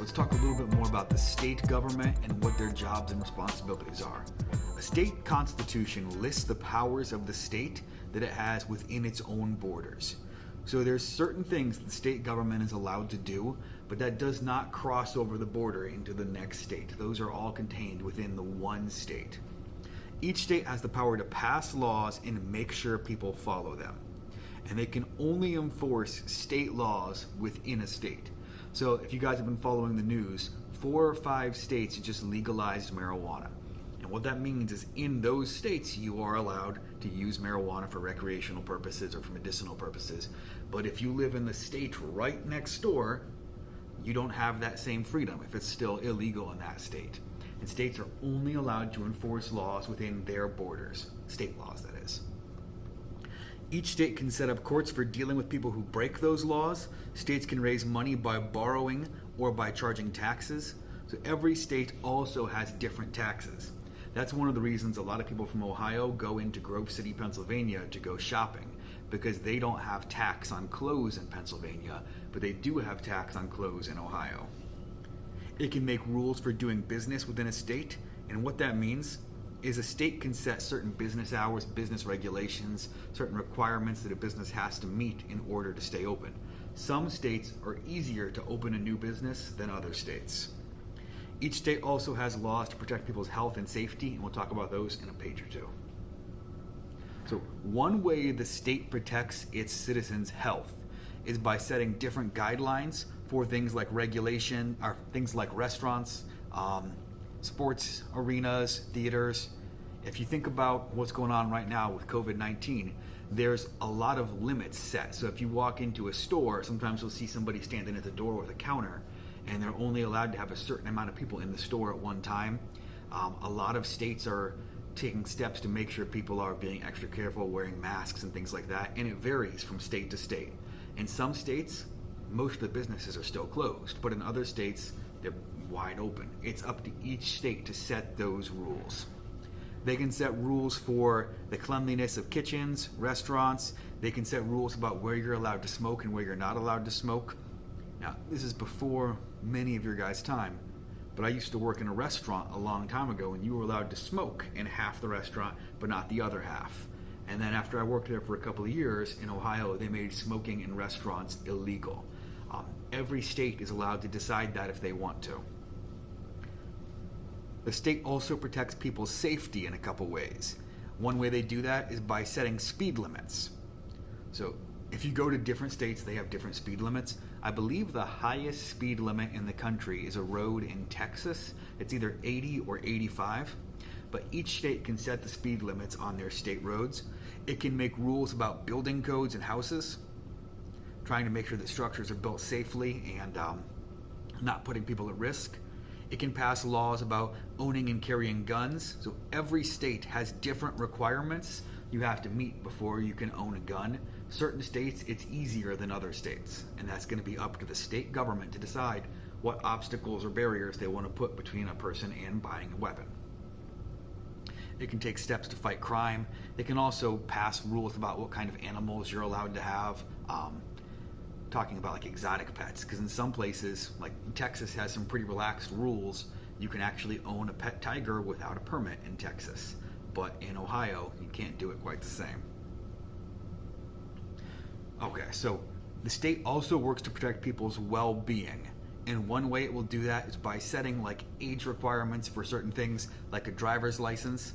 so let's talk a little bit more about the state government and what their jobs and responsibilities are. A state constitution lists the powers of the state that it has within its own borders. So there's certain things the state government is allowed to do, but that does not cross over the border into the next state. Those are all contained within the one state. Each state has the power to pass laws and make sure people follow them. And they can only enforce state laws within a state. So if you guys have been following the news, 4 or 5 states just legalized marijuana. And what that means is in those states you are allowed to use marijuana for recreational purposes or for medicinal purposes. But if you live in the state right next door, you don't have that same freedom if it's still illegal in that state. And states are only allowed to enforce laws within their borders, state laws that is. Each state can set up courts for dealing with people who break those laws. States can raise money by borrowing or by charging taxes. So every state also has different taxes. That's one of the reasons a lot of people from Ohio go into Grove City, Pennsylvania to go shopping, because they don't have tax on clothes in Pennsylvania, but they do have tax on clothes in Ohio. It can make rules for doing business within a state, and what that means is a state can set certain business hours, business regulations, certain requirements that a business has to meet in order to stay open. Some states are easier to open a new business than other states. Each state also has laws to protect people's health and safety, and we'll talk about those in a page or two. So one way the state protects its citizens' health is by setting different guidelines for things like regulation, or things like restaurants, sports arenas, theaters. If you think about what's going on right now with COVID-19, there's a lot of limits set. So if you walk into a store, sometimes you'll see somebody standing at the door with a counter, and they're only allowed to have a certain amount of people in the store at one time. A lot of states are taking steps to make sure people are being extra careful, wearing masks and things like that, and it varies from state to state. In some states, most of the businesses are still closed, but in other states, they're wide open. It's up to each state to set those rules. They can set rules for the cleanliness of kitchens, restaurants. They can set rules about where you're allowed to smoke and where you're not allowed to smoke. Now, this is before many of your guys' time, but I used to work in a restaurant a long time ago, and you were allowed to smoke in half the restaurant, but not the other half. And then after I worked there for a couple of years in Ohio, they made smoking in restaurants illegal. Every state is allowed to decide that if they want to. The state also protects people's safety in a couple ways. One way they do that is by setting speed limits. So if you go to different states, they have different speed limits. I believe the highest speed limit in the country is a road in Texas. It's either 80 or 85, but each state can set the speed limits on their state roads. It can make rules about building codes and houses, trying to make sure that structures are built safely and not putting people at risk. It can pass laws about owning and carrying guns. So every state has different requirements you have to meet before you can own a gun. Certain states, it's easier than other states, and that's going to be up to the state government to decide what obstacles or barriers they want to put between a person and buying a weapon. It can take steps to fight crime. It can also pass rules about what kind of animals you're allowed to have. Talking about like exotic pets, because in some places, like Texas has some pretty relaxed rules. You can actually own a pet tiger without a permit in Texas, but in Ohio, you can't do it quite the same. Okay, so the state also works to protect people's well-being, and one way it will do that is by setting like age requirements for certain things, like a driver's license.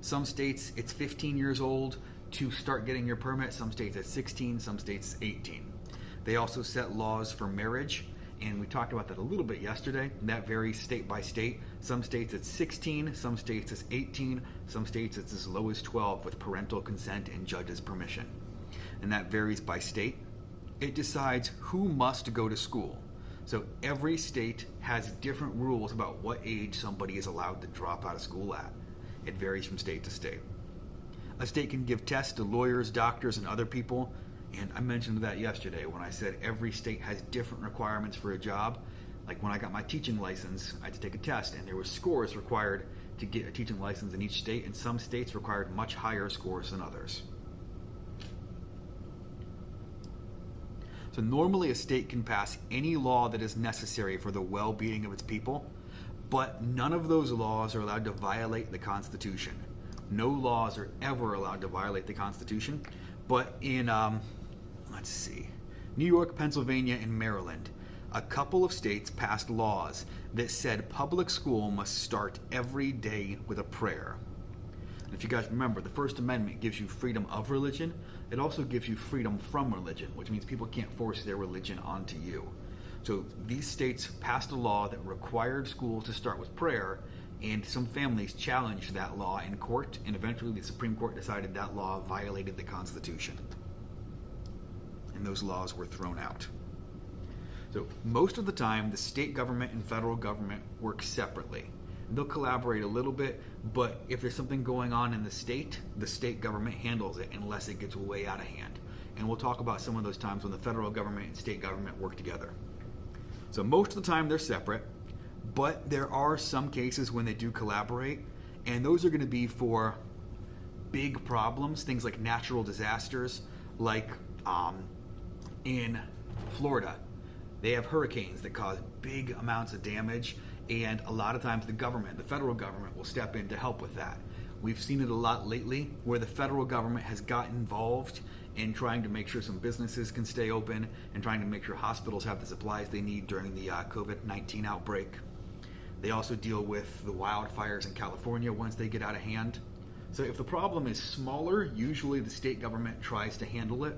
Some states, it's 15 years old to start getting your permit. Some states it's 16, some states it's 18. They also set laws for marriage, and we talked about that a little bit yesterday. That varies state by state. Some states it's 16, some states it's 18, some states it's as low as 12 with parental consent and judge's permission. And that varies by state. It decides who must go to school. So every state has different rules about what age somebody is allowed to drop out of school at. It varies from state to state. A state can give tests to lawyers, doctors, and other people. And I mentioned that yesterday when I said every state has different requirements for a job. Like when I got my teaching license, I had to take a test, and there were scores required to get a teaching license in each state, and some states required much higher scores than others. So normally a state can pass any law that is necessary for the well-being of its people, but none of those laws are allowed to violate the Constitution. No laws are ever allowed to violate the Constitution, but in, New York, Pennsylvania, and Maryland, a couple of states passed laws that said public school must start every day with a prayer. And if you guys remember, the First Amendment gives you freedom of religion. It also gives you freedom from religion, which means people can't force their religion onto you. So these states passed a law that required schools to start with prayer, and some families challenged that law in court, and eventually the Supreme Court decided that law violated the Constitution. And those laws were thrown out. So most of the time, the state government and federal government work separately. They'll collaborate a little bit, but if there's something going on in the state government handles it unless it gets way out of hand. And we'll talk about some of those times when the federal government and state government work together. So most of the time they're separate, but there are some cases when they do collaborate, and those are going to be for big problems, things like natural disasters, like in Florida. They have hurricanes that cause big amounts of damage, and a lot of times the federal government will step in to help with that. We've seen it a lot lately where the federal government has got involved in trying to make sure some businesses can stay open and trying to make sure hospitals have the supplies they need during the COVID-19 outbreak. They also deal with the wildfires in California once they get out of hand. So if the problem is smaller, usually the state government tries to handle it.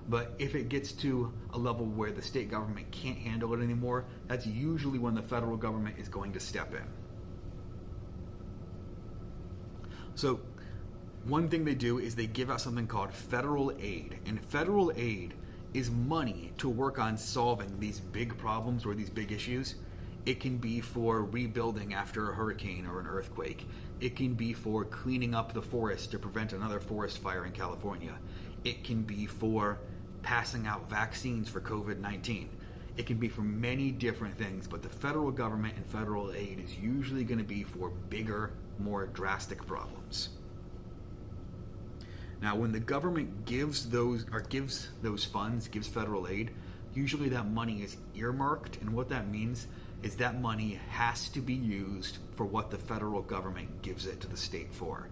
But if it gets to a level where the state government can't handle it anymore, that's usually when the federal government is going to step in. So one thing they do is they give out something called federal aid. And federal aid is money to work on solving these big problems or these big issues. It can be for rebuilding after a hurricane or an earthquake. It can be for cleaning up the forest to prevent another forest fire in California. It can be for passing out vaccines for COVID-19. It can be for many different things, but the federal government and federal aid is usually going to be for bigger, more drastic problems. Now, when the government gives federal aid, usually that money is earmarked, and what that means is that money has to be used for what the federal government gives it to the state for.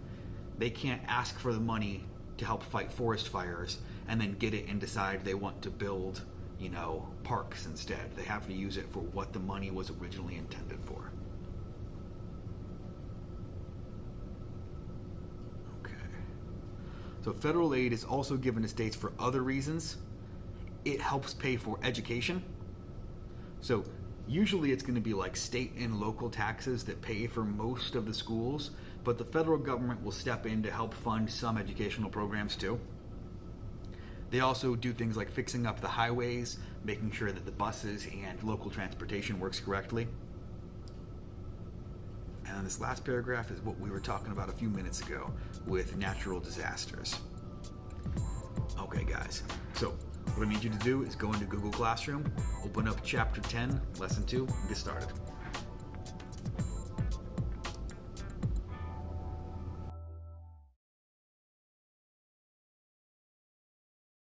They can't ask for the money to help fight forest fires and then get it and decide they want to build, parks instead. They have to use it for what the money was originally intended for. Okay. So federal aid is also given to states for other reasons. It helps pay for education. So usually it's going to be like state and local taxes that pay for most of the schools, but the federal government will step in to help fund some educational programs too. They also do things like fixing up the highways, making sure that the buses and local transportation works correctly. And then this last paragraph is what we were talking about a few minutes ago with natural disasters. Okay, guys. So what I need you to do is go into Google Classroom, open up Chapter 10, Lesson 2, and get started.